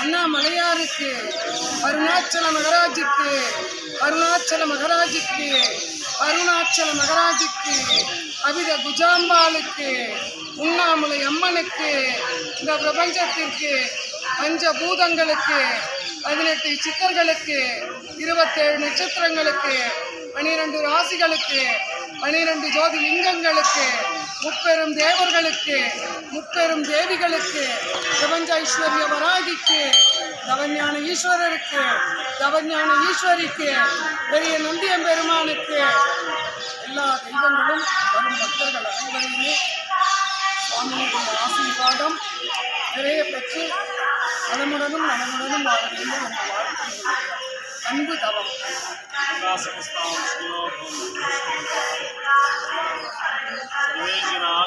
அண்ணாமலையாருக்கு, அருணாச்சல மகராஜுக்கு, அருணாச்சல மகராஜுக்கு, அருணாச்சல மகராஜுக்கு, அபித குஜாம்பாளுக்கு, உண்ணாமலை அம்மனுக்கு, இந்த பிரபஞ்சத்திற்கு, பஞ்சபூதங்களுக்கு, 18 சித்தர்களுக்கு, 27 நட்சத்திரங்களுக்கு, 12 ராசிகளுக்கு, 12 ஜோதி லிங்கங்களுக்கு, முப்பெரும் தேவர்களுக்கு, முப்பெரும் தேவிகளுக்கு, பிரபஞ்ச ஐஸ்வர்ய வராகிக்கு, தவஞான ஈஸ்வரருக்கு, தவஞான ஈஸ்வரிக்கு, பெரிய நந்தியம்பெருமானுக்கு, எல்லா தெய்வங்களும் வரும் பக்தர்கள் அனைவரையுமே சுவாமியுடைய ஆசீர்வாதம் நிறைய பெற்று நலமுடனும் நலமுடனும் வாழ வேண்டும் என்று வாழ்த்துகிறேன். அன்பு தவம். सर्वे जनाः